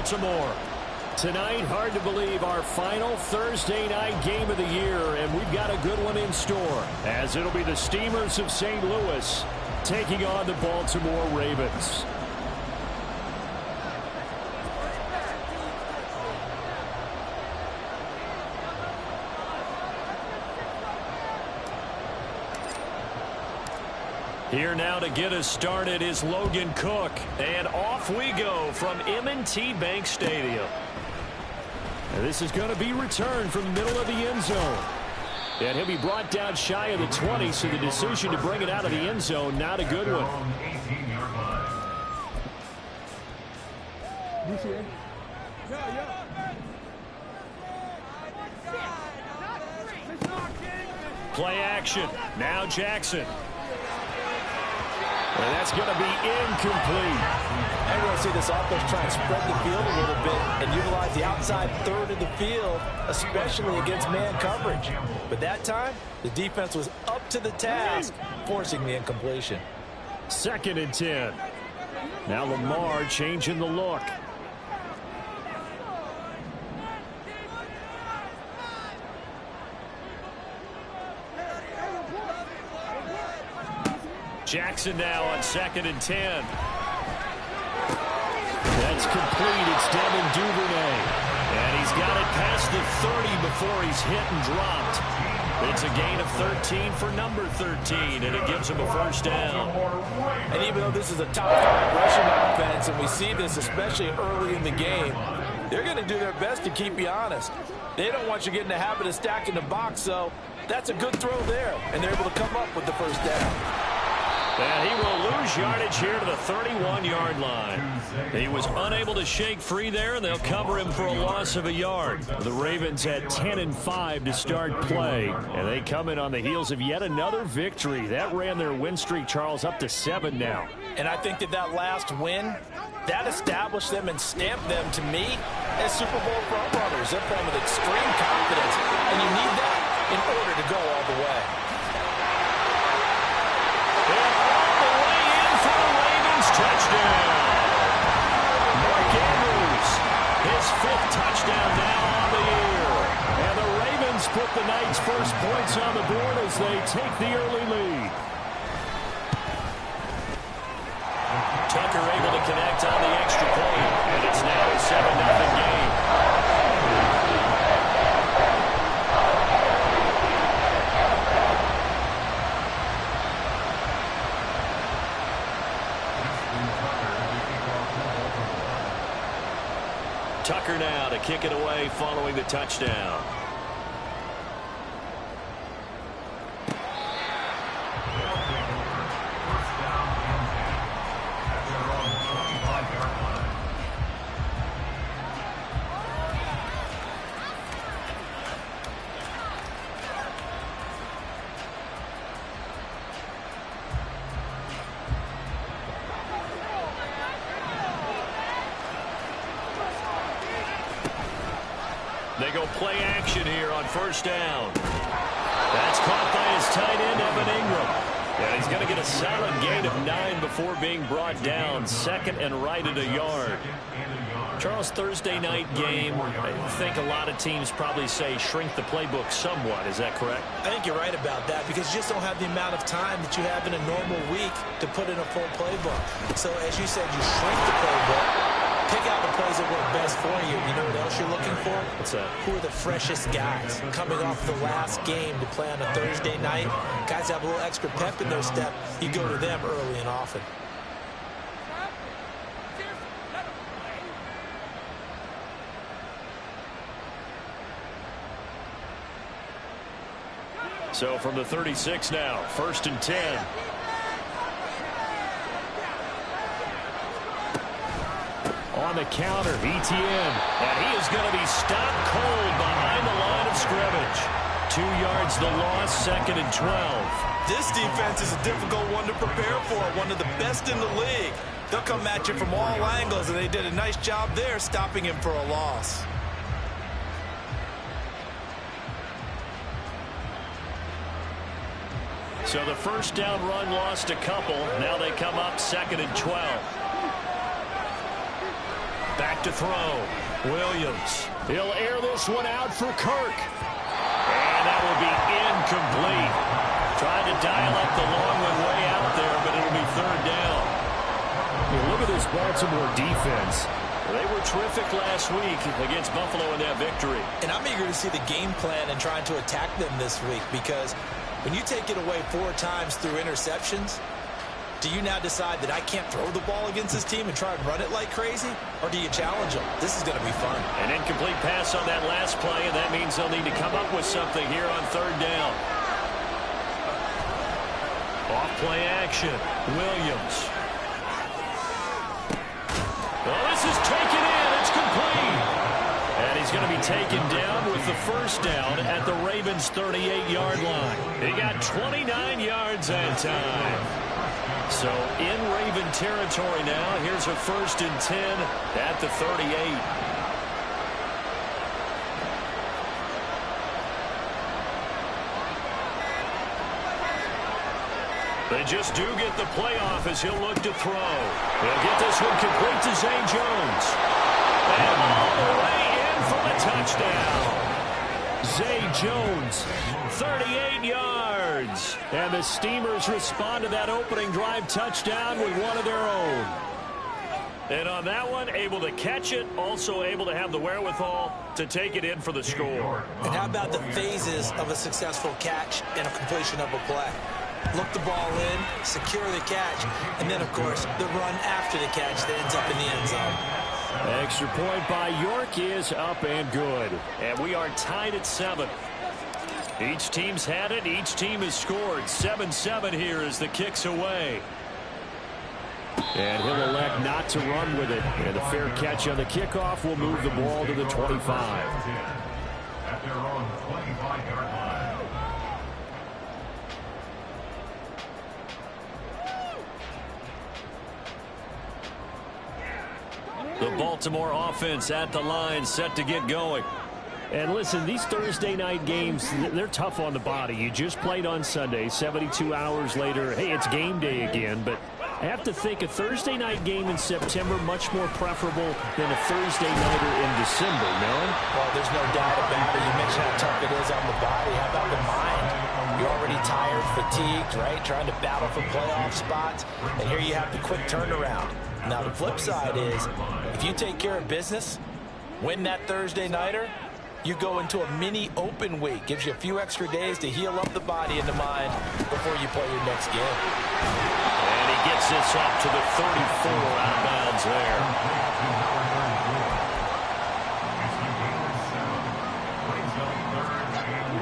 Baltimore. Tonight, hard to believe, our final Thursday night game of the year, and we've got a good one in store, as it'll be the Steamers of St. Louis taking on the Baltimore Ravens. Here now to get us started is Logan Cook. And off we go from M&T Bank Stadium. And this is going to be returned from the middle of the end zone. And he'll be brought down shy of the 20, so the decision to bring it out of the end zone, not a good one. Play action. Now Jackson. And that's going to be incomplete. I'm going to see this offense try and spread the field a little bit and utilize the outside third of the field, especially against man coverage. But that time, the defense was up to the task, forcing the incompletion. 2nd and 10. Now Lamar changing the look. Jackson now on 2nd and 10. That's complete. It's Devin Duvernay. And he's got it past the 30 before he's hit and dropped. It's a gain of 13 for number 13, and it gives him a first down. And even though this is a top 5 rushing offense, and we see this especially early in the game, they're going to do their best to keep you honest. They don't want you getting the habit of stacking the box, so that's a good throw there, and they're able to come up with the first down. And he will lose yardage here to the 31-yard line. He was unable to shake free there, and they'll cover him for a loss of a yard. The Ravens had 10-5 to start play, and they come in on the heels of yet another victory. That ran their win streak, Charles, up to 7 now. And I think that last win, that established them and stamped them, to me, as Super Bowl frontrunners. They're playing with extreme confidence, and you need that in order to go all the way. Touchdown. Mark Andrews, his 5th touchdown now on the year. And the Ravens put the night's first points on the board as they take the early lead. Tucker able to connect on the extra point, and it's now a 7-0 game. Tucker now to kick it away following the touchdown. They go play action here on first down. That's caught by his tight end, Evan Ingram. Yeah, he's going to get a solid gain of 9 before being brought down. 2nd and right at a yard. Charles, Thursday night game, I think a lot of teams probably say shrink the playbook somewhat. Is that correct? I think you're right about that, because you just don't have the amount of time that you have in a normal week to put in a full playbook. So as you said, you shrink the playbook. Pick out the plays that work best for you. You know what else you're looking for? What's that? Who are the freshest guys coming off the last game to play on a Thursday night? Guys have a little extra pep in their step. You go to them early and often. So from the 36 now, 1st and 10. On the counter, Etienne. And he is going to be stopped cold behind the line of scrimmage. 2 yards the loss, 2nd and 12. This defense is a difficult one to prepare for, one of the best in the league. They'll come at you from all angles, and they did a nice job there stopping him for a loss. So the first down run lost a couple. Now they come up 2nd and 12. Back to throw. Williams. He'll air this one out for Kirk. And that will be incomplete. Trying to dial up the long one way out there, but it'll be third down. Look at this Baltimore defense. They were terrific last week against Buffalo in that victory. And I'm eager to see the game plan and trying to attack them this week, because when you take it away 4 times through interceptions, do you now decide that I can't throw the ball against this team and try and run it like crazy? Or do you challenge them? This is going to be fun. An incomplete pass on that last play, and that means they'll need to come up with something here on third down. Off play action. Williams. Well, this is taken in. It's complete. And he's going to be taken down with the first down at the Ravens' 38-yard line. He got 29 yards that time. So in Raven territory now. Here's a 1st and 10 at the 38. They just do get the playoff as he'll look to throw. He'll get this one complete to Zay Jones. And all the way in for the touchdown. Zay Jones, 38 yards. And the Steamers respond to that opening drive touchdown with one of their own. And on that one, able to catch it, also able to have the wherewithal to take it in for the score. And how about the phases of a successful catch and a completion of a play? Look the ball in, secure the catch, and then, of course, the run after the catch that ends up in the end zone. Extra point by York is up and good. And we are tied at 7. Each team's had it. Each team has scored. 7-7 here as the kick's away. And he'll elect not to run with it. And a fair catch on the kickoff will move the ball to the 25. At their own 25-yard line. The Baltimore offense at the line, set to get going. And listen, these Thursday night games, they're tough on the body. You just played on Sunday, 72 hours later. Hey, it's game day again, but I have to think a Thursday night game in September much more preferable than a Thursday nighter in December, no? Well, there's no doubt about it. You mentioned how tough it is on the body. How about the mind? You're already tired, fatigued, right? Trying to battle for playoff spots. And here you have the quick turnaround. Now, the flip side is, if you take care of business, win that Thursday nighter, you go into a mini open week. Gives you a few extra days to heal up the body and the mind before you play your next game. And he gets this up to the 34 out of bounds there.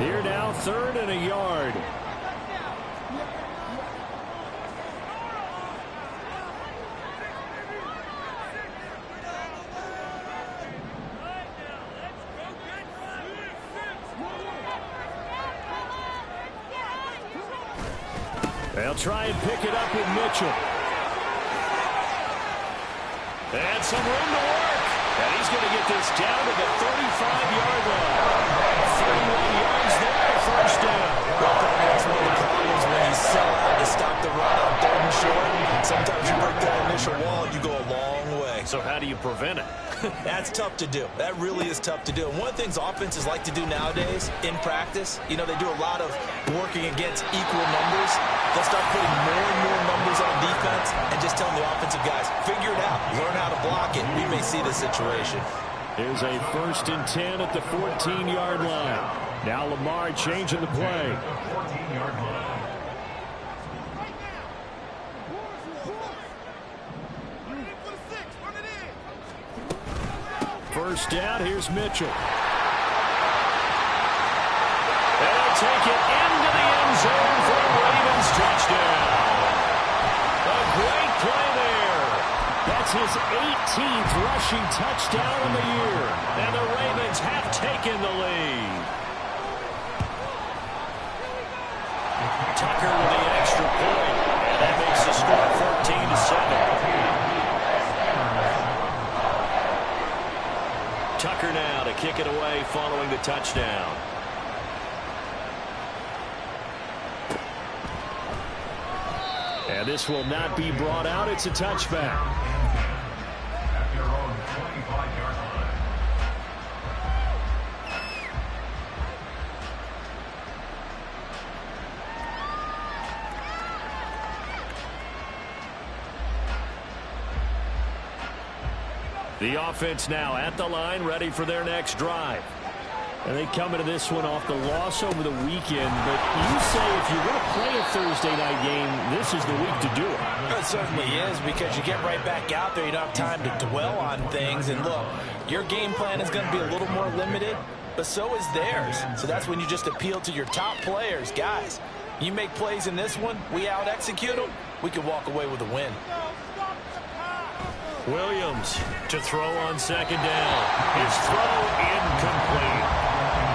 Here now, 3rd and a yard. They'll try and pick it up with Mitchell. And some room to work. And he's going to get this down to the 35-yard line. 31 yards there, first down. Well, that's one of the problems when you sell out to stop the run on 3rd and short. Sometimes you break that initial wall and you go a long way. So how do you prevent it? That's tough to do. That really is tough to do. And one of the things offenses like to do nowadays in practice, you know, they do a lot of working against equal numbers. They'll start putting more and more numbers on defense and just telling the offensive guys, figure it out. Learn how to block it. We may see this situation. Here's a 1st and 10 at the 14-yard line. Now Lamar changing the play. 14-yard line. First down, here's Mitchell. They'll take it into the end zone for a Ravens touchdown. A great play there. That's his 18th rushing touchdown of the year. And the Ravens have taken the lead. Tucker with the extra point. And that makes the score 14-7. Tucker now to kick it away following the touchdown. And this will not be brought out. It's a touchback. At their own 25-yard The offense now at the line, ready for their next drive. And they come into this one off the loss over the weekend. But you say if you're going to play a Thursday night game, this is the week to do it. It certainly is, because you get right back out there. You don't have time to dwell on things. And look, your game plan is going to be a little more limited, but so is theirs. So that's when you just appeal to your top players. Guys, you make plays in this one, we out-execute them, we can walk away with a win. Williams to throw on second down. His throw incomplete.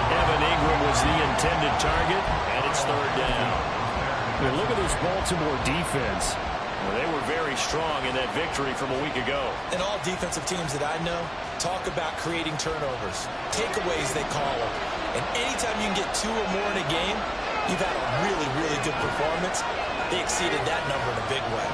Evan Ingram was the intended target, and it's third down. I mean, look at this Baltimore defense. Well, they were very strong in that victory from a week ago. And all defensive teams that I know talk about creating turnovers. Takeaways, they call them. And anytime you can get 2 or more in a game, you've had a really, really good performance. They exceeded that number in a big way.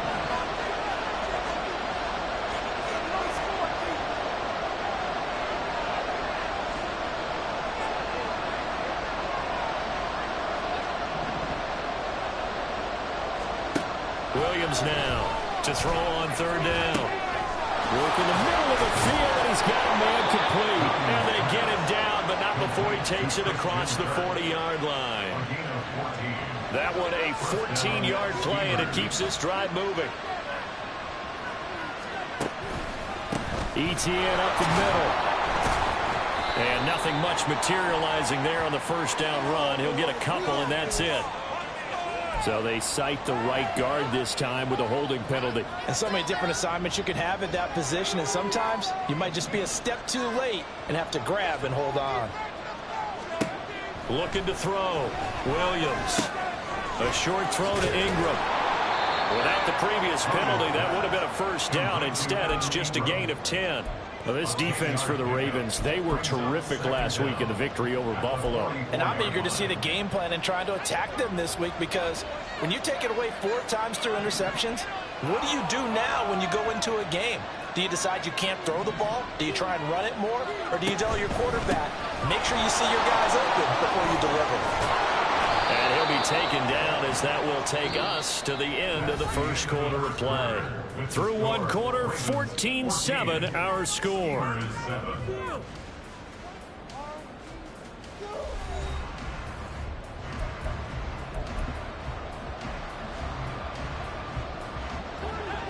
Williams now to throw on third down. Work in the middle of the field, and he's got a man complete. And they get him down, but not before he takes it across the 40-yard line. That one a 14-yard play, and it keeps this drive moving. ETN up the middle. And nothing much materializing there on the first down run. He'll get a couple, and that's it. So they cite the right guard this time with a holding penalty. And so many different assignments you can have at that position, and sometimes you might just be a step too late and have to grab and hold on. Looking to throw. Williams. A short throw to Ingram. Without the previous penalty, that would have been a first down. Instead, it's just a gain of 10. Well, this defense for the Ravens, they were terrific last week in the victory over Buffalo. And I'm eager to see the game plan and trying to attack them this week, because when you take it away 4 times through interceptions, what do you do now when you go into a game? Do you decide you can't throw the ball? Do you try and run it more? Or do you tell your quarterback, make sure you see your guys open before you deliver? And he'll be taken down, as that will take us to the end of the first quarter of play. Through one quarter, 14-7 our score.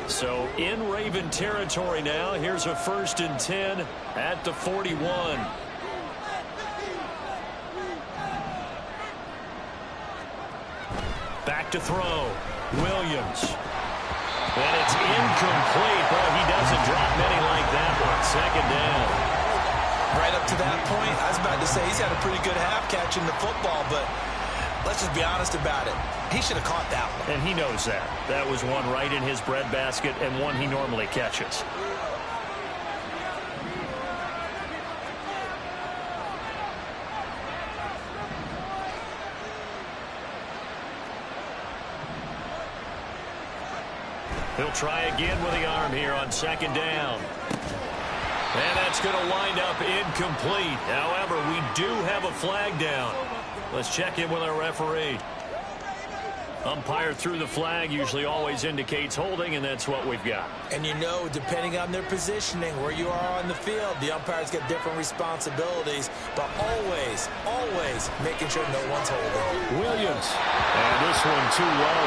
So in Raven territory now. Here's a 1st and 10 at the 41. Back to throw. Williams. And it's incomplete. Boy, he doesn't drop many like that one. Second down. Right up to that point, I was about to say he's had a pretty good half catching the football, but let's just be honest about it. He should have caught that one. And he knows that. That was one right in his breadbasket and one he normally catches. He'll try again with the arm here on second down. And that's going to wind up incomplete. However, we do have a flag down. Let's check in with our referee. Umpire threw the flag, usually always indicates holding, and that's what we've got. And you know, depending on their positioning, where you are on the field, the umpires get different responsibilities, but always, always making sure no one's holding. Williams. And this one too low.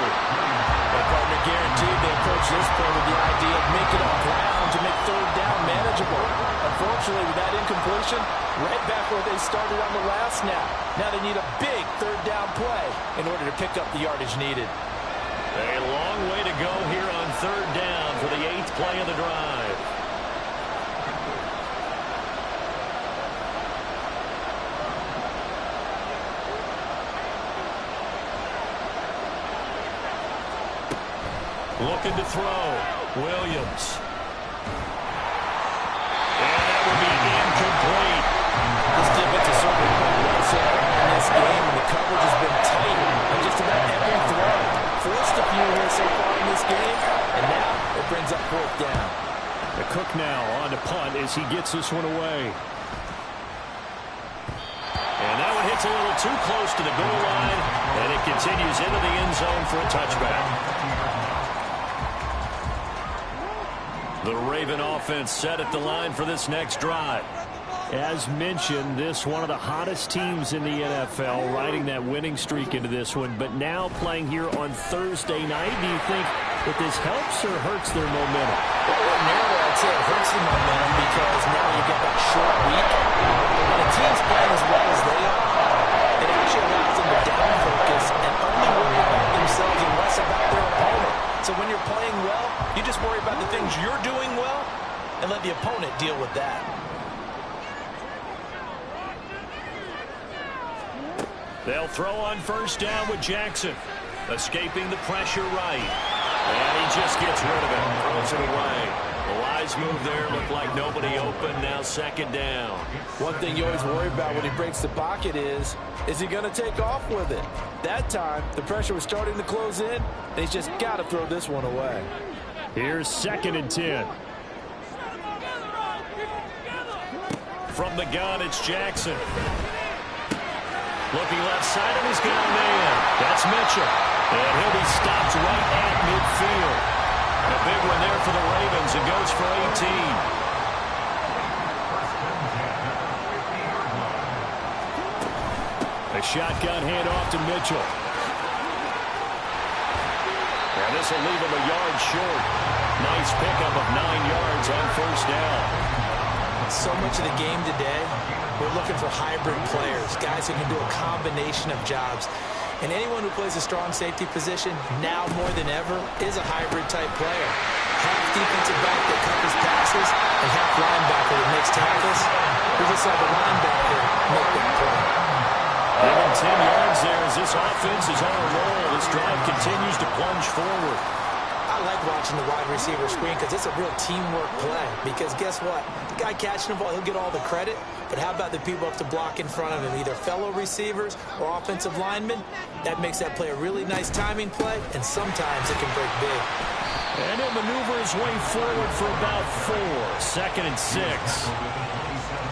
The partner guaranteed they approach this play with the idea of making up ground to make third down manageable. Unfortunately, with that incompletion, right back where they started on the last snap. Now they need a big third down play in order to pick up the yardage needed. A long way to go here on third down for the 8th play of the drive. Looking to throw. Williams. And that will be incomplete. This defense is certainly playing well so far in this game, and the coverage has been tight on just about every throw. Forced a few here so far in this game, and now it brings up 4th down. The Cook now on to punt as he gets this one away. And that one hits a little too close to the goal line, and it continues into the end zone for a touchback. The Raven offense set at the line for this next drive. As mentioned, this one of the hottest teams in the NFL, riding that winning streak into this one, but now playing here on Thursday night. Do you think that this helps or hurts their momentum? Well, ordinarily, I'd say it hurts the momentum because now you get that short week. But when a team's playing as well as they are, it actually allows them to down focus and only worry about themselves and less about their opponent. So when you're playing well, you just worry about the things you're doing well and let the opponent deal with that. They'll throw on first down with Jackson. Escaping the pressure right. And he just gets rid of it. Throws it away. The wise move there. Looked like nobody open. Now second down. One thing you always worry about when he breaks the pocket is he going to take off with it? That time, the pressure was starting to close in, and he's just got to throw this one away. Here's 2nd and 10. From the gun, it's Jackson. Looking left side, and he's got a man. That's Mitchell. And he'll be stopped right at midfield. A big one there for the Ravens. It goes for 18. A shotgun handoff to Mitchell. And this will leave him a yard short. Nice pickup of 9 yards on first down. So much of the game today, we're looking for hybrid players, guys who can do a combination of jobs. And anyone who plays a strong safety position, now more than ever, is a hybrid-type player. Half defensive back that covers passes, and half linebacker that makes tackles. We just saw the linebacker make that play. Given 10 yards there as this offense is on a roll. This drive continues to plunge forward. I like watching the wide receiver screen because it's a real teamwork play. Because guess what? The guy catching the ball, he'll get all the credit. But how about the people up to block in front of him, either fellow receivers or offensive linemen? That makes that play a really nice timing play, and sometimes it can break big. And he'll maneuver his way forward for about 4. 2nd and 6.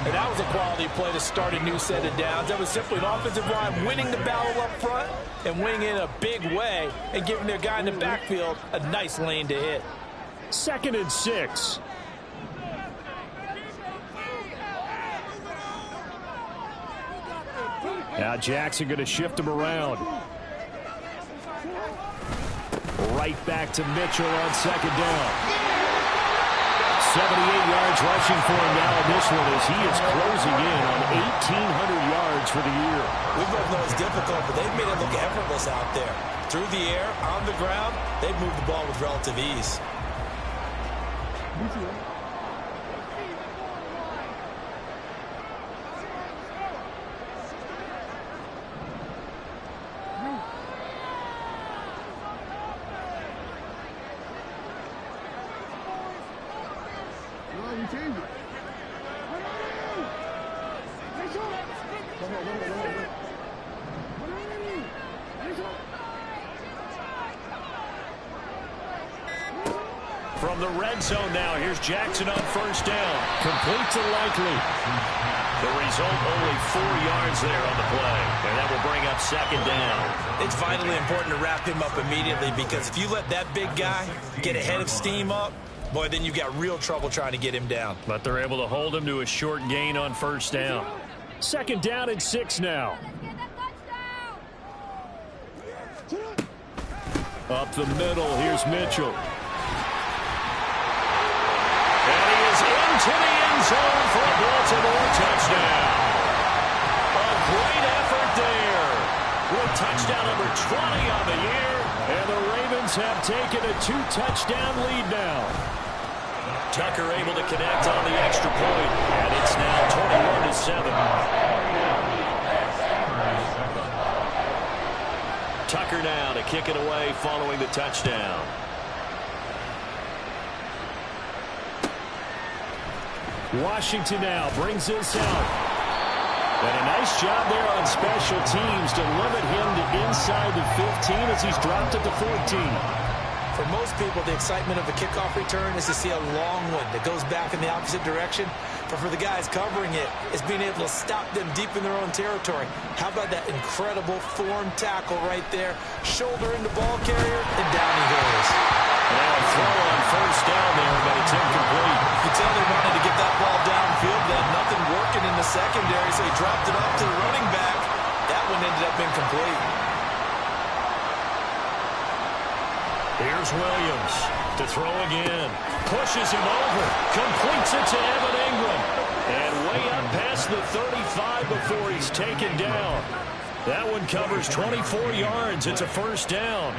And that was a quality play to start a new set of downs. That was simply an offensive line winning the battle up front and winning in a big way and giving their guy in the backfield a nice lane to hit. 2nd and 6. Now Jackson going to shift him around. Right back to Mitchell on 2nd down. 78 yards rushing for him now in this one as he is closing in on 1,800 yards for the year. We both know it's difficult, but they've made it look effortless out there. Through the air, on the ground, they've moved the ball with relative ease. From the red zone now, here's Jackson on first down. Complete to Likely. The result, only 4 yards there on the play. And that will bring up 2nd down. It's vitally important to wrap him up immediately because if you let that big guy get ahead of steam up, boy, then you've got real trouble trying to get him down. But they're able to hold him to a short gain on first down. 2nd down and 6 now. Up the middle, here's Mitchell. To the end zone for a Baltimore touchdown. A great effort there. With touchdown number 20 on the year. And the Ravens have taken a 2-touchdown lead now. Tucker able to connect on the extra point. And it's now 21-7. Tucker now to kick it away following the touchdown. Washington now brings this out. And a nice job there on special teams to limit him to inside the 15 as he's dropped it to 14. For most people, the excitement of a kickoff return is to see a long one that goes back in the opposite direction. But for the guys covering it, it's being able to stop them deep in their own territory. How about that incredible form tackle right there? Shoulder in the ball carrier, and down he goes. Now a throw on first down there, but it's incomplete. You can tell they wanted to get that ball downfield. They had nothing working in the secondary, so he dropped it off to the running back. That one ended up incomplete. Here's Williams to throw again. Pushes him over. Completes it to Evan Ingram. And way up past the 35 before he's taken down. That one covers 24 yards. It's a first down.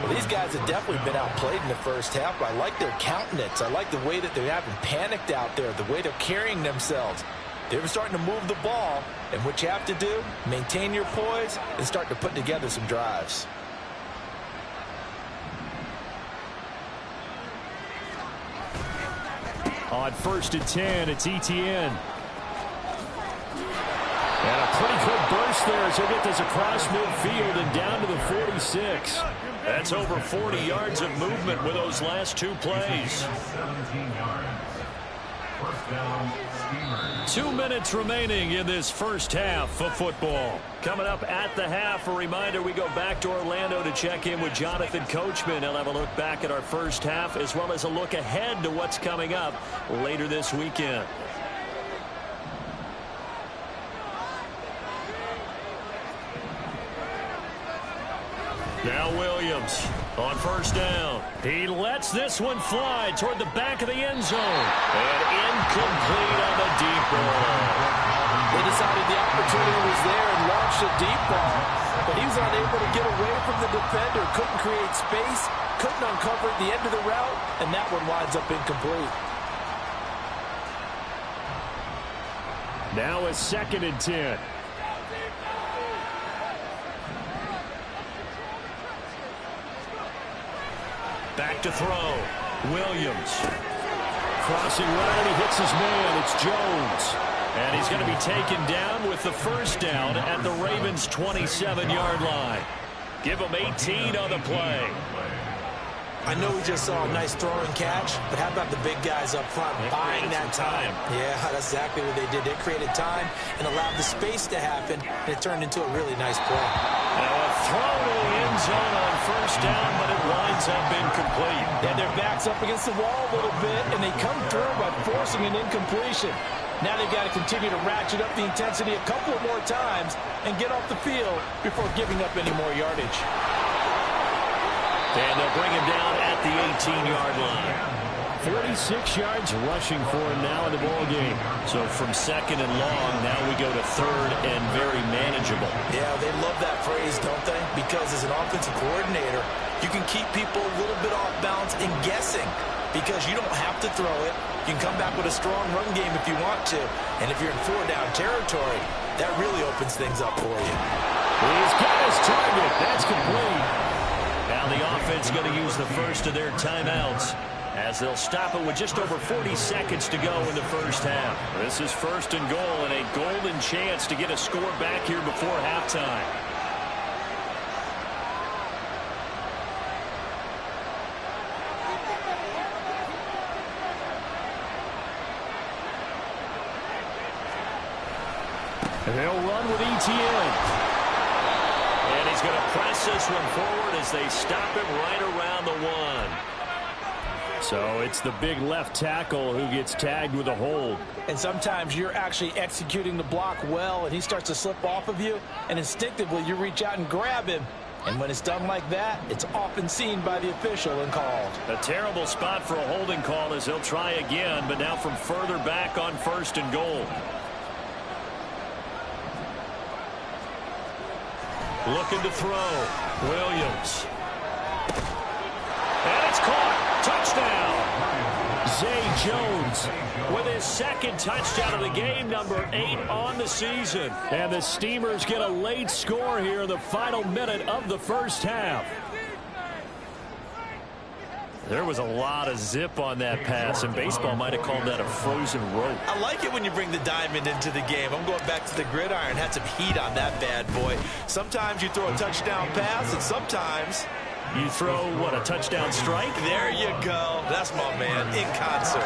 Well, these guys have definitely been outplayed in the first half, but I like their countenance. I like the way that they haven't panicked out there, the way they're carrying themselves. They're starting to move the ball, and what you have to do, maintain your poise and start to put together some drives. On 1st and 10, it's Etienne. And a pretty good burst there as he'll get this across midfield and down to the 46. That's over 40 yards of movement with those last two plays. 17 yards. First down, Steelers. 2 minutes remaining in this first half of football. Coming up at the half, a reminder, we go back to Orlando to check in with Jonathan Coachman. He'll have a look back at our first half as well as a look ahead to what's coming up later this weekend. Now Williams on first down. He lets this one fly toward the back of the end zone. And incomplete on the deep ball. They decided the opportunity was there and launched a deep ball. But he was unable to get away from the defender. Couldn't create space. Couldn't uncover at the end of the route. And that one winds up incomplete. Now a 2nd and 10. Back to throw. Williams. Crossing right, and he hits his man. It's Jones. And he's going to be taken down with the first down at the Ravens' 27-yard line. Give him 18 on the play. I know we just saw a nice throw and catch, but how about the big guys up front buying that time? Yeah, that's exactly what they did. They created time and allowed the space to happen, and it turned into a really nice play. Now a throw to the end zone on first down, but it winds up incomplete. And their backs up against the wall a little bit, and they come through by forcing an incompletion. Now they've got to continue to ratchet up the intensity a couple of more times and get off the field before giving up any more yardage. And they'll bring him down at the 18-yard line. 46 yards rushing for him now in the ball game. So from second and long, now we go to third and very manageable. Yeah, they love that phrase, don't they? Because as an offensive coordinator, you can keep people a little bit off balance and guessing because you don't have to throw it. You can come back with a strong run game if you want to. And if you're in 4-down territory, that really opens things up for you. He's got his target. That's complete. Now the offense going to use the first of their timeouts as they'll stop it with just over 40 seconds to go in the first half. This is 1st and goal and a golden chance to get a score back here before halftime. And they'll run with Etienne. And he's going to press this one forward as they stop him right around the 1. So it's the big left tackle who gets tagged with a hold. And sometimes you're actually executing the block well, and he starts to slip off of you, and instinctively you reach out and grab him. And when it's done like that, it's often seen by the official and called. A terrible spot for a holding call as he'll try again, but now from further back on 1st and goal. Looking to throw. Williams. And it's caught. Touchdown. Zay Jones with his 2nd touchdown of the game, number 8 on the season. And the Steamers get a late score here in the final minute of the first half. There was a lot of zip on that pass, and baseball might have called that a frozen rope. I like it when you bring the diamond into the game. I'm going back to the gridiron. Had some heat on that bad boy. Sometimes you throw a touchdown pass, and sometimes you throw, what, a touchdown strike? There you go. That's my man, in concert.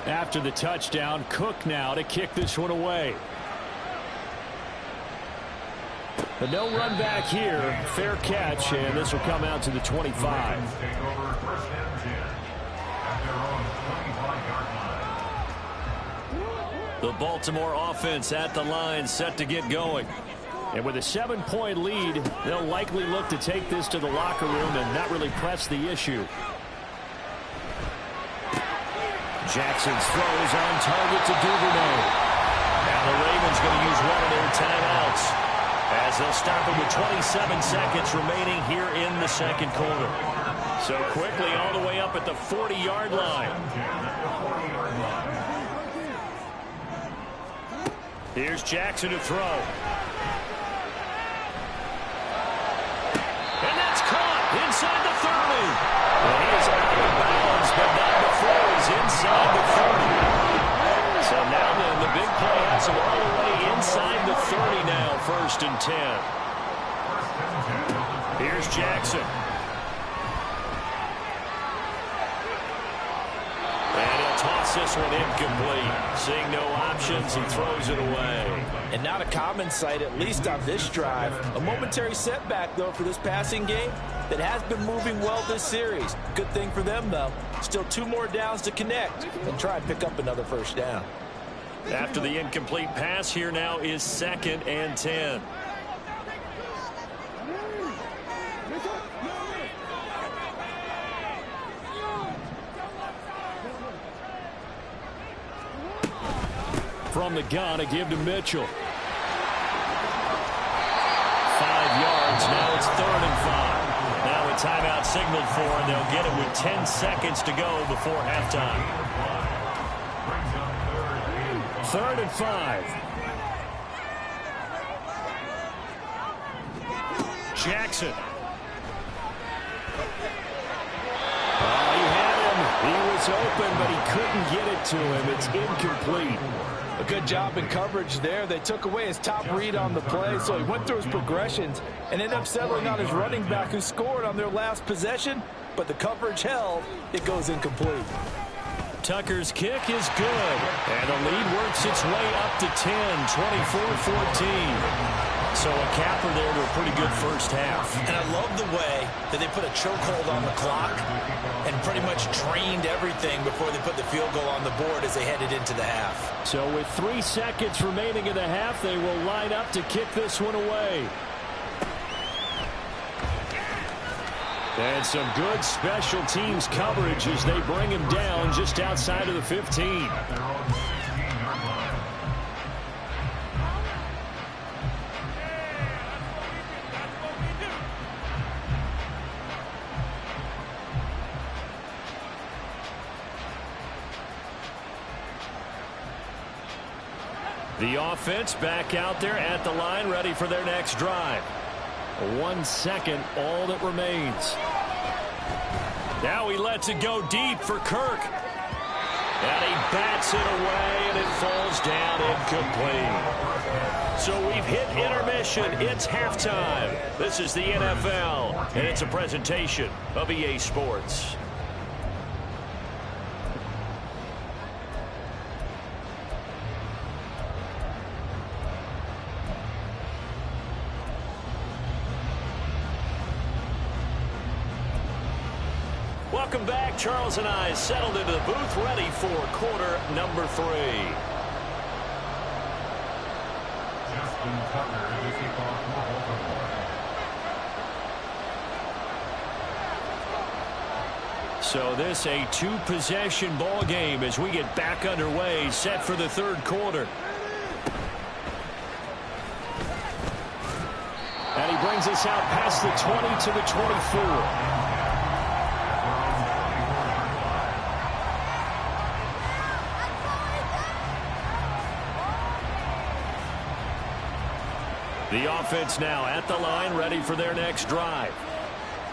After the touchdown, Cook now to kick this one away. But no run back here. Fair catch, and this will come out to the 25. Take over first and 10 at their own 25-yard line. The Baltimore offense at the line, set to get going. And with a 7-point lead, they'll likely look to take this to the locker room and not really press the issue. Jackson's throws on target to Duvernay. Now the Ravens going to use one of their timeouts as they'll stop it with 27 seconds remaining here in the second quarter. So quickly all the way up at the 40-yard line. Here's Jackson to throw. And that's caught inside the 30. Well, he is out of bounds, but not before he's inside the 30. So now then, the big play has him all the way inside the 30 now, 1st and 10. Here's Jackson. And he'll toss this one incomplete. Seeing no options, he throws it away. And not a common sight, at least on this drive. A momentary setback, though, for this passing game that has been moving well this series. Good thing for them, though. Still 2 more downs to connect and try and pick up another first down. After the incomplete pass, here now is 2nd and 10. From the gun, a give to Mitchell. 5 yards. Now it's 3rd and 5. Now a timeout signaled for, and they'll get it with 10 seconds to go before halftime. 3rd and 5. Jackson. Oh, he had him. He was open, but he couldn't get it to him. It's incomplete. A good job in coverage there. They took away his top read on the play, so he went through his progressions and ended up settling on his running back who scored on their last possession, but the coverage held. It goes incomplete. Tucker's kick is good, and the lead works its way up to 10, 24-14. So a capper there to a pretty good first half. And I love the way that they put a chokehold on the clock and pretty much drained everything before they put the field goal on the board as they headed into the half. So with 3 seconds remaining in the half, they will line up to kick this one away. And some good special teams coverage as they bring him down just outside of the 15. The offense back out there at the line, ready for their next drive. 1 second, all that remains. Now he lets it go deep for Kirk. And he bats it away, and it falls down incomplete. So we've hit intermission. It's halftime. This is the NFL, and it's a presentation of EA Sports. Welcome back. Charles and I settled into the booth, ready for quarter number 3. Justin Tucker is the kickoff for Baltimore. So this a 2-possession ball game as we get back underway, set for the 3rd quarter. And he brings us out past the 20 to the 24. The offense now at the line, ready for their next drive.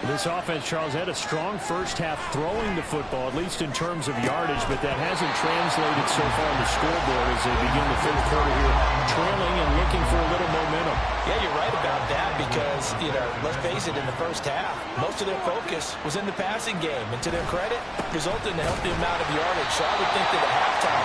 This offense, Charles, had a strong first half throwing the football, at least in terms of yardage, but that hasn't translated so far on the scoreboard as they begin the 5th quarter here, trailing and looking for a little momentum. Yeah, you're right about that because, let's face it, in the first half, most of their focus was in the passing game. And to their credit, resulted in a healthy amount of yardage. So I would think that at halftime,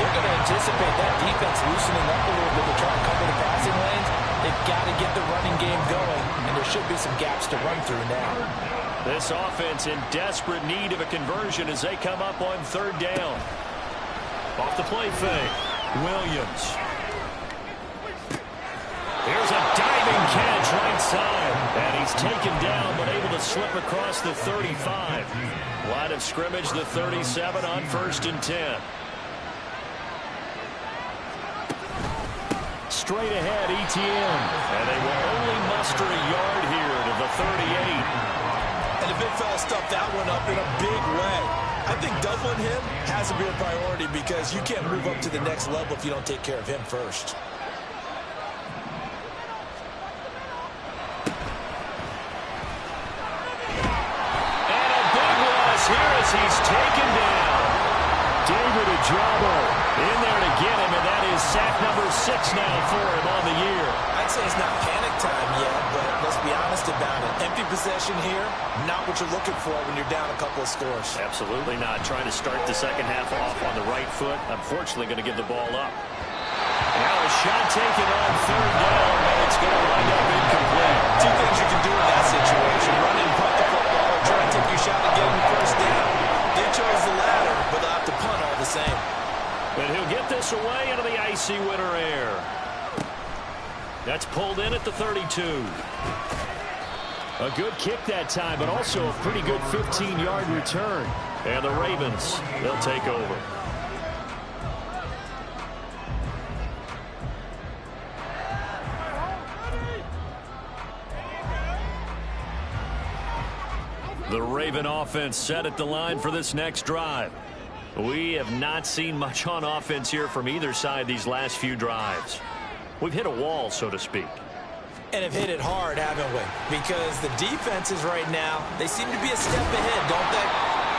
they're going to anticipate that defense loosening up a little bit to try and cover the passing lanes. They've got to get the running game going, and there should be some gaps to run through now. This offense in desperate need of a conversion as they come up on third down. Off the play fake, Williams. Here's a diving catch right side. And he's taken down but able to slip across the 35. Line of scrimmage, the 37 on 1st and 10. Straight ahead, ETN. And they will only muster a yard here to the 38. And the big fella stuffed that one up in a big way. I think doubling him has to be a priority because you can't move up to the next level if you don't take care of him first. And a big loss here as he's taken down. David Ojabo In there to get him, and that is sack number 6 now for him on the year. I'd say it's not panic time yet, but let's be honest about it. Empty possession here, not what you're looking for when you're down a couple of scores. Absolutely not. Trying to start the second half off on the right foot. Unfortunately, going to give the ball up. Now a shot taken on third down, and it's going to wind up incomplete. Two things you can do in that situation. Run and punt the football or try and take your shot at getting the first down. They chose the latter, but they'll have to punt all the same. But he'll get this away into the icy winter air. That's pulled in at the 32. A good kick that time, but also a pretty good 15-yard return. And the Ravens, they'll take over. The Raven offense set at the line for this next drive. We have not seen much on offense here from either side these last few drives. We've hit a wall, so to speak. And have hit it hard, haven't we? Because the defenses right now, they seem to be a step ahead, don't they?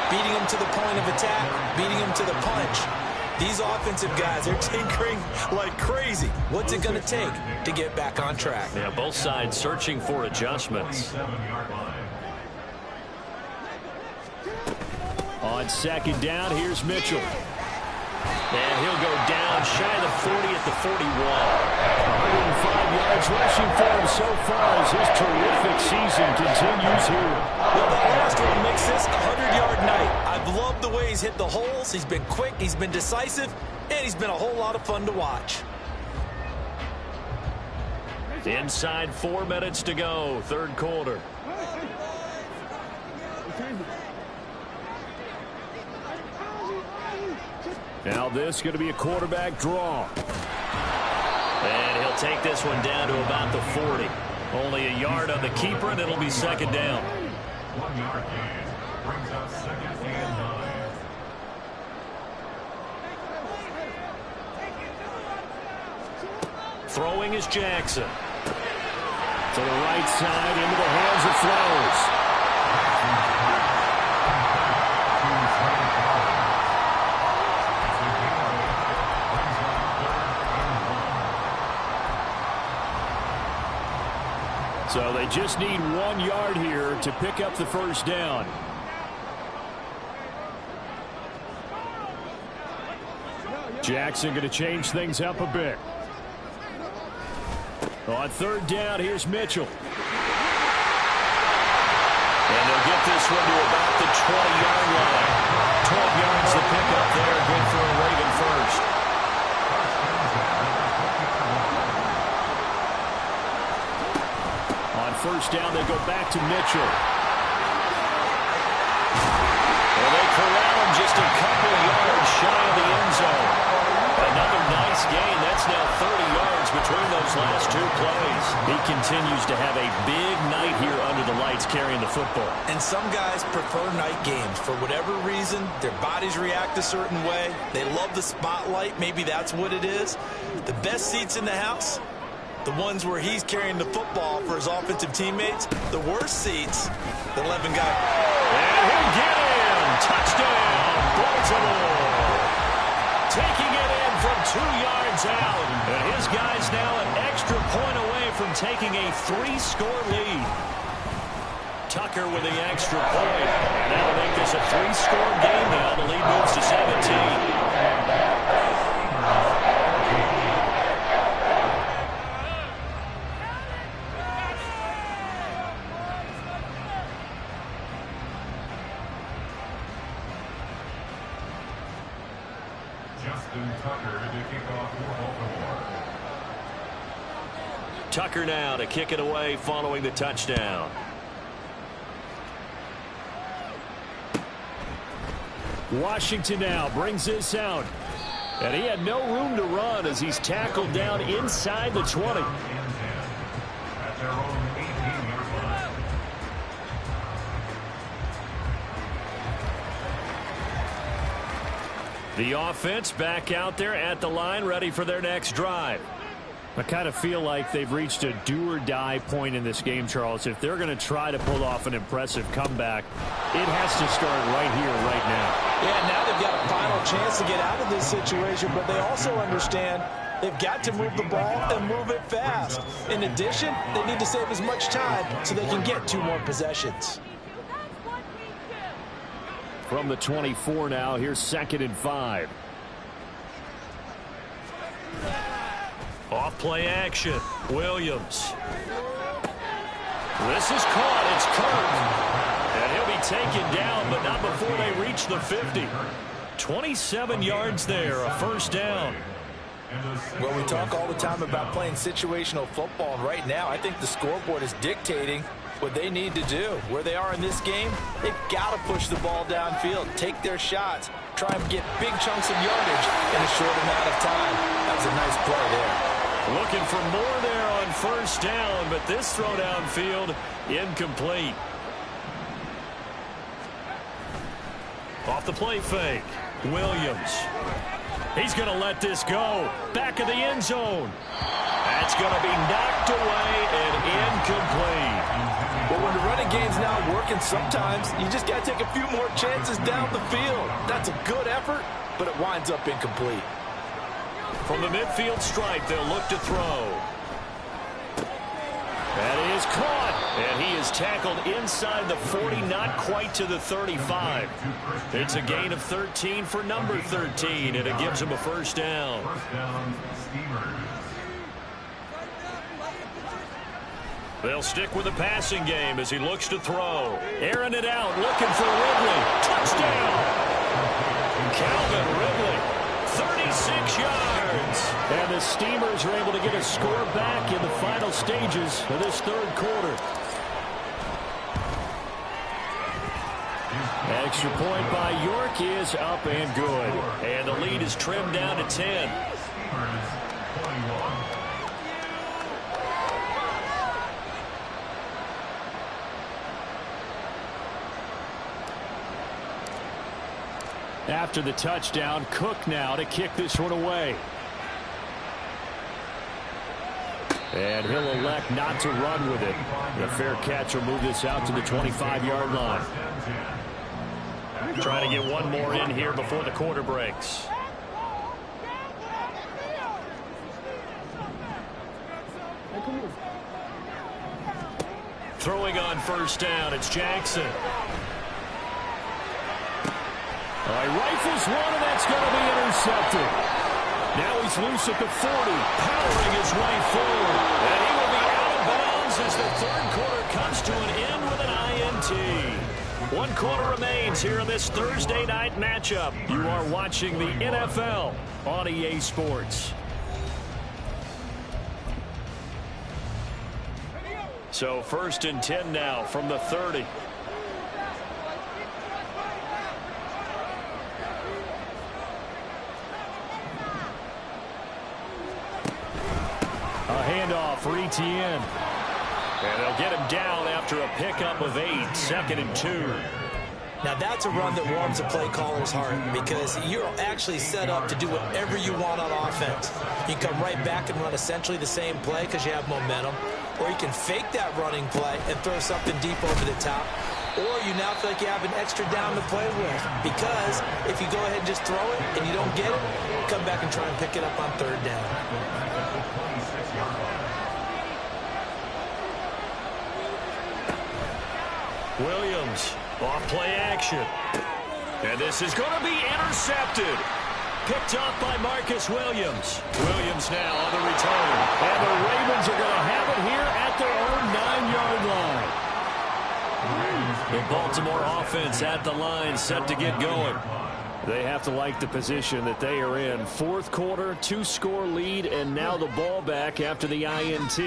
Beating them to the point of attack, beating them to the punch. These offensive guys, they're tinkering like crazy. What's it going to take to get back on track? Yeah, both sides searching for adjustments. On second down, here's Mitchell. And he'll go down shy of the 40 at the 41. 105 yards rushing for him so far as his terrific season continues here. Well, that last one makes this a 100-yard night. I've loved the way he's hit the holes. He's been quick, he's been decisive, and he's been a whole lot of fun to watch. Inside 4 minutes to go, third quarter. Now this is going to be a quarterback draw. And he'll take this one down to about the 40. Only a yard on the keeper, and it'll be second down. 1 yard gain brings up 2nd and 9. Throwing is Jackson. To the right side, into the hands of Flowers. So they just need 1 yard here to pick up the first down. Jackson going to change things up a bit. On third down, here's Mitchell. And they'll get this one to about the 20-yard line. 12 yards to pick up there. Good for a Raven first. On first down, they go back to Mitchell. Well, they corral him just a couple yards shy of the end zone. Another nice gain. That's now 30 yards between those last 2 plays. He continues to have a big night here under the lights carrying the football. And some guys prefer night games. For whatever reason, their bodies react a certain way. They love the spotlight. Maybe that's what it is. The best seats in the house, the ones where he's carrying the football for his offensive teammates. The worst seats, the 11 guy. And he'll get him. Touchdown, Baltimore. Taking it in from 2 yards out. And his guy's now an extra point away from taking a 3-score lead. Tucker with the extra point. And that'll make this a 3-score game now. The lead moves to 17. Justin Tucker to kick off for Baltimore. Tucker now to kick it away following the touchdown. Washington now brings this out. And he had no room to run as he's tackled down inside the 20. At their own 18-yard line. The offense back out there at the line, ready for their next drive. I kind of feel like they've reached a do-or-die point in this game, Charles. If they're going to try to pull off an impressive comeback, it has to start right here, right now. Yeah, now they've got a final chance to get out of this situation, but they also understand they've got to move the ball and move it fast. In addition, they need to save as much time so they can get 2 more possessions. From the 24 now, here's 2nd and 5. Off play action. Williams. This is caught. It's Kirk. And he'll be taken down, but not before they reach the 50. 27 yards there, a first down. Well, we talk all the time about playing situational football, and right now I think the scoreboard is dictating what they need to do. Where they are in this game, they've got to push the ball downfield, take their shots, try and get big chunks of yardage in a short amount of time. That was a nice play there. Looking for more there on first down, but this throw downfield incomplete. Off the play fake, Williams. He's going to let this go. Back of the end zone. That's going to be knocked away and incomplete. Well, when the running game's not working, sometimes you just got to take a few more chances down the field. That's a good effort, but it winds up incomplete. From the midfield stripe, they'll look to throw. That is caught, and he is tackled inside the 40, not quite to the 35. It's a gain of 13 for number 13, and it gives him a first down. First down, Steelers. They'll stick with the passing game as he looks to throw. Airing it out, looking for Ridley. Touchdown! Calvin Ridley, 36 yards. And the Steamers are able to get a score back in the final stages of this 3rd quarter. Extra point by York is up and good. And the lead is trimmed down to 10. Steelers, 21. After the touchdown, Cook now to kick this one away. And he'll elect not to run with it. The fair catch will move this out to the 25-yard line. Trying to get one more in here before the quarter breaks. Throwing on first down, it's Jackson. He rifles one, and that's going to be intercepted. Now he's loose at the 40, powering his way forward. And he will be out of bounds as the 3rd quarter comes to an end with an INT. 1 quarter remains here in this Thursday night matchup. You are watching the NFL on EA Sports. So 1st and 10 now from the 30. A handoff for Etienne. And they'll get him down after a pickup of 8, 2nd and 2. Now that's a run that warms a play caller's heart because you're actually set up to do whatever you want on offense. You can come right back and run essentially the same play because you have momentum, or you can fake that running play and throw something deep over the top, or you now feel like you have an extra down to play with because if you go ahead and just throw it and you don't get it, come back and try and pick it up on 3rd down. Williams, off play action. And this is going to be intercepted. Picked up by Marcus Williams. Williams now on the return. And the Ravens are going to have it here at their own 9-yard line. The Baltimore offense at the line set to get going. They have to like the position that they are in. Fourth quarter, 2-score lead, and now the ball back after the INT.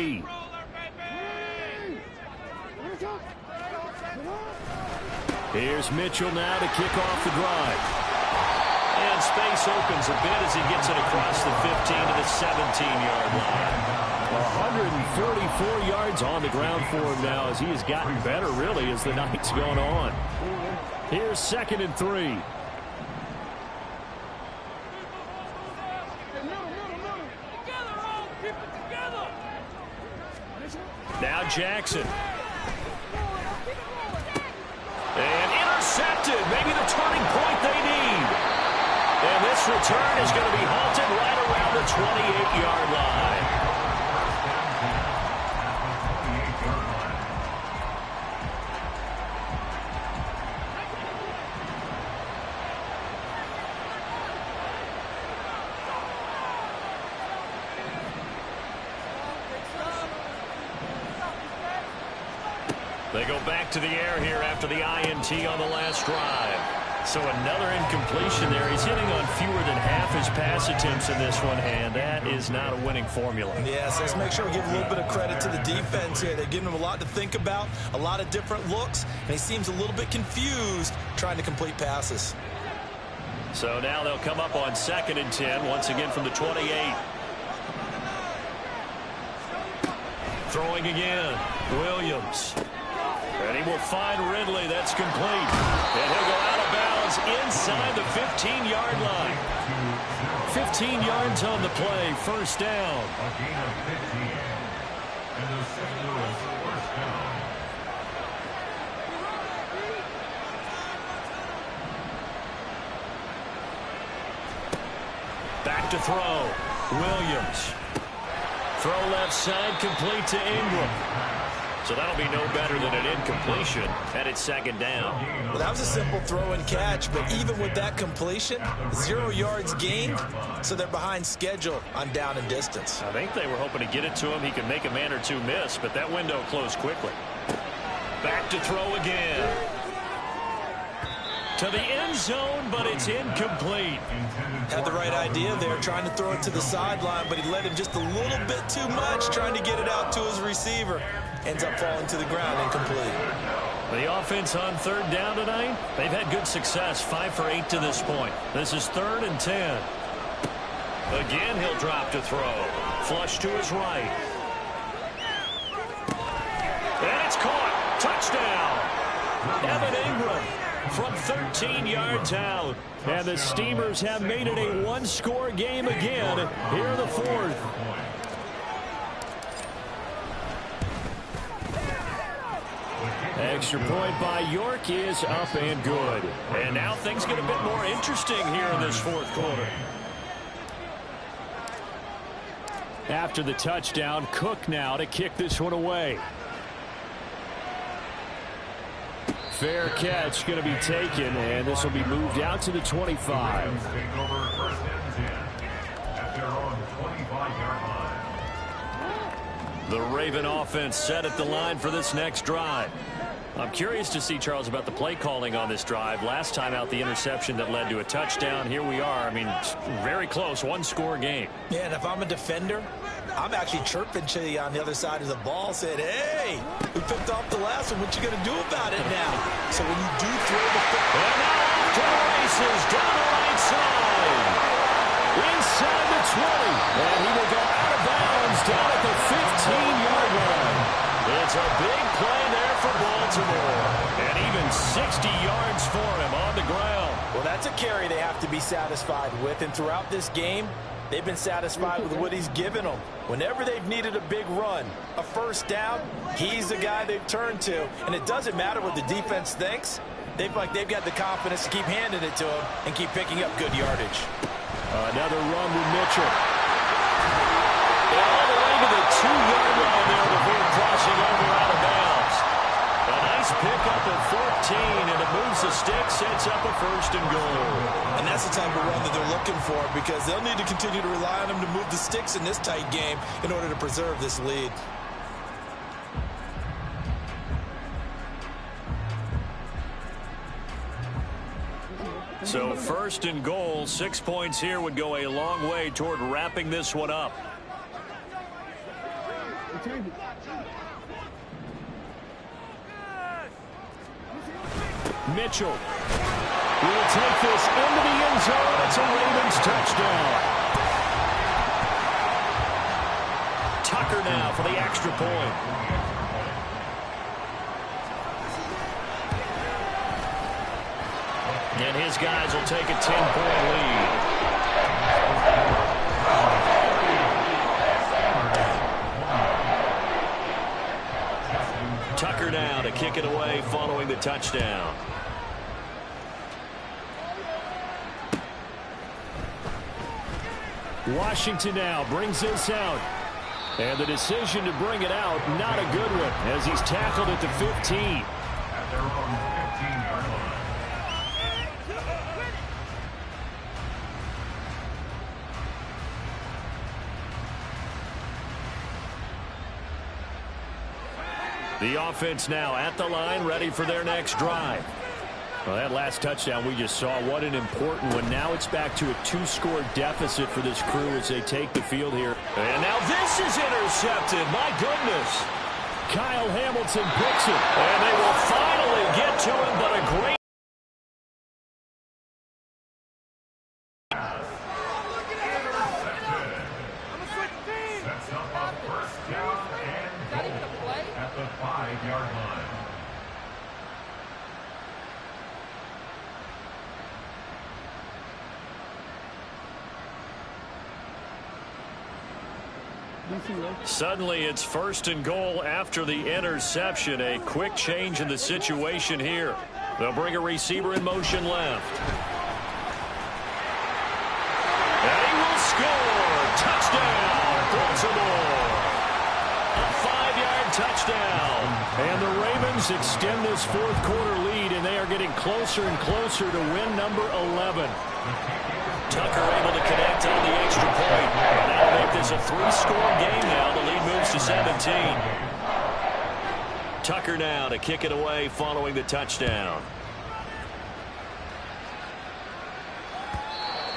Here's Mitchell now to kick off the drive. And space opens a bit as he gets it across the 15 to the 17-yard line. 144 yards on the ground for him now as he has gotten better, really, as the night's gone on. Here's 2nd and 3. Now Jackson. And intercepted. Maybe the turning point they need. And this return is going to be halted right around the 28-yard line. They go back to the air here after the INT on the last drive. So another incompletion there. He's hitting on fewer than half his pass attempts in this one, and that is not a winning formula. Yes, let's make sure we give a little bit of credit to the defense here. They're giving him a lot to think about, a lot of different looks, and he seems a little bit confused trying to complete passes. So now they'll come up on 2nd and 10, once again from the 28. Throwing again, Williams. And he will find Ridley. That's complete. And he'll go out of bounds inside the 15-yard line. 15 yards on the play. First down. A gain of 15. And the St. Louis first down. Back to throw. Williams. Throw left side, complete to Ingram. So that'll be no better than an incompletion, and it's 2nd down. Well, that was a simple throw and catch, but even with that completion, 0 yards gained, so they're behind schedule on down and distance. I think they were hoping to get it to him. He could make a man or two miss, but that window closed quickly. Back to throw again. To the end zone, but it's incomplete. Had the right idea there, trying to throw it to the sideline, but he led him just a little bit too much, trying to get it out to his receiver. Ends up falling to the ground, incomplete. The offense on 3rd down tonight, they've had good success, 5 for 8 to this point. This is 3rd and 10. Again, he'll drop to throw. Flush to his right. And it's caught. Touchdown. Evan Ingram from 13 yards out. And the Steamers have made it a 1-score game again here in the 4th. Extra point by York is up and good. And now things get a bit more interesting here in this 4th quarter. After the touchdown, Cook now to kick this one away. Fair catch going to be taken, and this will be moved out to the 25. Take over 1st and 10 at their own 25-yard line. The Raven offense set at the line for this next drive. I'm curious to see, Charles, about the play calling on this drive. Last time out, the interception that led to a touchdown. Here we are. I mean, very close, 1-score game. Yeah, and if I'm a defender, I'm actually chirping to you on the other side of the ball, saying, hey, we picked off the last one. What you going to do about it now? So when you do throw the football. And now off to the races down the right side. Inside the 20. And he will go out of bounds down at the 15-yard line. It's a big play there for Baltimore. And even 60 yards for him on the ground. Well, that's a carry they have to be satisfied with. And throughout this game, they've been satisfied with what he's given them. Whenever they've needed a big run, a first down, he's the guy they've turned to. And it doesn't matter what the defense thinks. They've got the confidence to keep handing it to him and keep picking up good yardage. Another run with Mitchell. All the way to the 2-yard line there before crossing over out of bounds. A nice pickup at 14, and it moves the stick, sets up a 1st and goal. And that's the type of run that they're looking for, because they'll need to continue to rely on him to move the sticks in this tight game in order to preserve this lead. So first and goal, 6 points here would go a long way toward wrapping this one up. Mitchell will take this into the end zone. It's a Ravens touchdown. Tucker now for the extra point. And his guys will take a 10-point lead. Tucker now to kick it away following the touchdown. Washington now brings this out. And the decision to bring it out, not a good one, as he's tackled at the 15. At their own 15-yard line. The offense now at the line, ready for their next drive. Well, that last touchdown we just saw, what an important one. Now it's back to a 2-score deficit for this crew as they take the field here. And now this is intercepted. My goodness. Kyle Hamilton picks it. And they will finally get to him, but a great Sets up a first down and goal at the 5-yard line. Suddenly it's first and goal after the interception. A quick change in the situation here. They'll bring a receiver in motion left. And he will score. Touchdown, Baltimore. A 5-yard touchdown. And the Ravens extend this fourth quarter lead, and they are getting closer and closer to win number 11. Tucker able to connect on the extra point. And that'll make this a 3-score game now. The lead moves to 17. Tucker now to kick it away following the touchdown.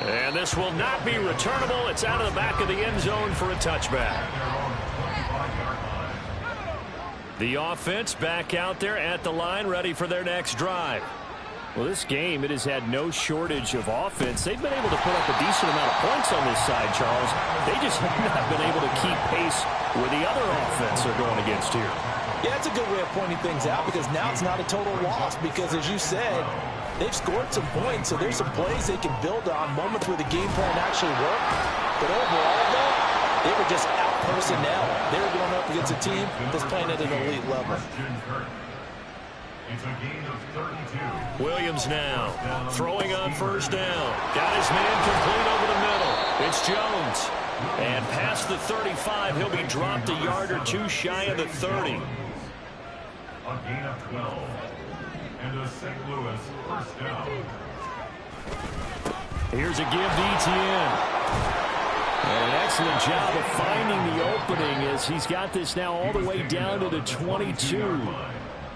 And this will not be returnable. It's out of the back of the end zone for a touchback. The offense back out there at the line, ready for their next drive. Well, this game, it has had no shortage of offense. They've been able to put up a decent amount of points on this side, Charles. They just have not been able to keep pace with the other offense they're going against here. Yeah, it's a good way of pointing things out because now it's not a total loss because, as you said, they've scored some points, so there's some plays they can build on, moments where the game plan actually worked. But overall, though, they were just out personnel. They were going up against a team that's playing at an elite level. It's a gain of 32. Williams now throwing on first down. Got his man complete over the middle. It's Jones. And past the 35, he'll be dropped a yard or two shy of the 30. A gain of 12. And a St. Louis first down. Here's a give to Etienne. And an excellent job of finding the opening as he's got this now all the way down to the 22.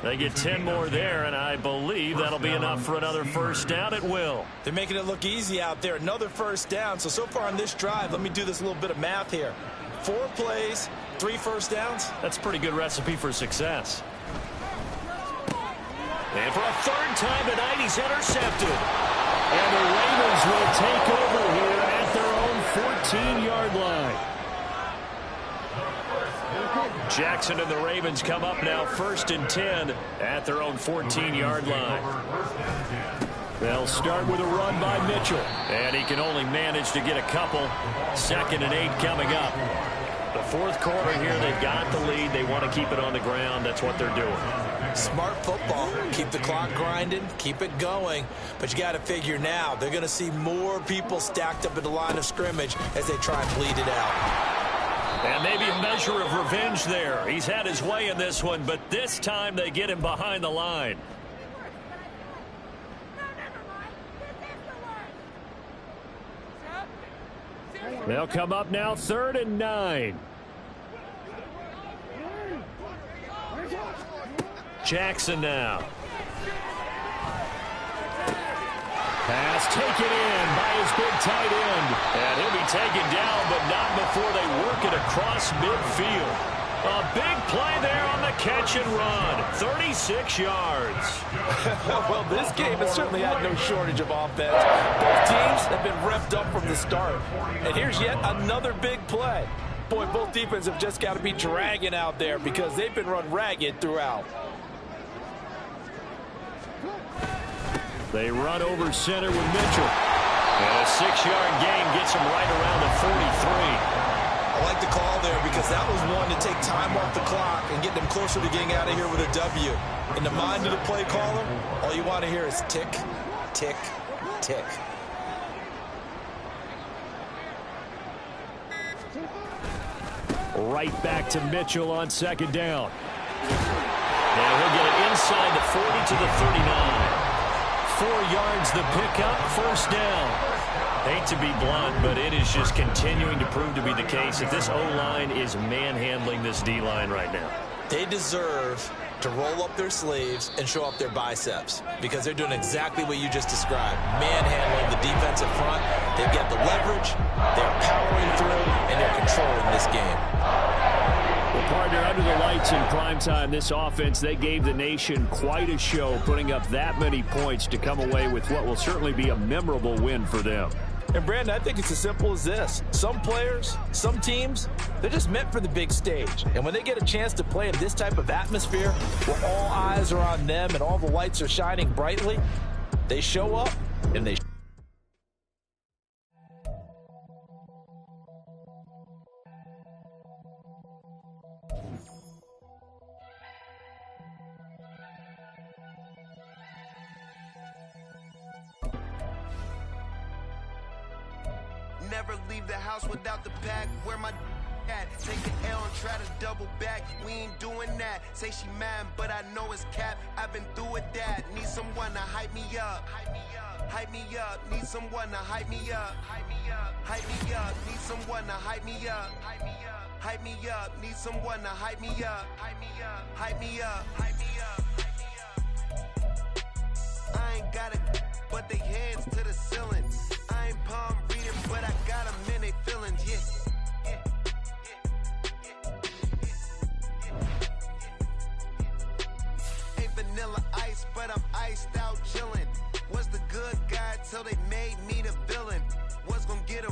They get 10 more there, and I believe that'll be enough for another first down. It will. They're making it look easy out there. Another first down. So far on this drive, let me do this little bit of math here. 4 plays, 3 first downs. That's a pretty good recipe for success. And for a third time tonight, he's intercepted. And the Ravens will take over here at their own 14-yard line. Jackson and the Ravens come up now first and 10 at their own 14-yard line. They'll start with a run by Mitchell. And he can only manage to get a couple. 2nd and 8 coming up. The fourth quarter here, they've got the lead. They want to keep it on the ground. That's what they're doing. Smart football. Keep the clock grinding. Keep it going. But you got to figure now, they're going to see more people stacked up at the line of scrimmage as they try and bleed it out. And maybe a measure of revenge there. He's had his way in this one, but this time they get him behind the line. They'll come up now 3rd and 9. Jackson now. Pass pass taken in by his big tight end. And he'll be taken down, but not before they work it across midfield. A big play there on the catch and run. 36 yards. Well, this game has certainly had no shortage of offense. Both teams have been revved up from the start. And here's yet another big play. Boy, both defenses have just got to be dragging out there because they've been run ragged throughout. They run over center with Mitchell. And a 6-yard gain gets him right around the 43. I like the call there because that was one to take time off the clock and get them closer to getting out of here with a W. In the mind of the play caller, all you want to hear is tick, tick, tick. Right back to Mitchell on second down. And he'll get it inside the 40 to the 39. 4 yards the pickup, first down. Hate to be blunt, but it is just continuing to prove to be the case that this O-line is manhandling this D-line right now. They deserve to roll up their sleeves and show up their biceps because they're doing exactly what you just described. Manhandling the defensive front. They've got the leverage, they're powering through, and they're controlling this game. Well, partner, under the lights in primetime, this offense, they gave the nation quite a show, putting up that many points to come away with what will certainly be a memorable win for them. And, Brandon, I think it's as simple as this. Some players, some teams, they're just meant for the big stage. And when they get a chance to play in this type of atmosphere where all eyes are on them and all the lights are shining brightly, they show up and they Never leave the house without the pack. Where my at? Take the L and try to double back. We ain't doing that. Say she mad, but I know it's cap. I've been through with that. Need someone to hype me up. Hype me up. Need someone to hype me up. Hype me up. Hype me up. Need someone to hype me up. Hype me up. Hype me up. Need someone to hype me up. Hype me up. Hype me up. Hype me up. I ain't got it, but they hands to the ceiling. I ain't palm reading, but I got them in they feelings, yeah.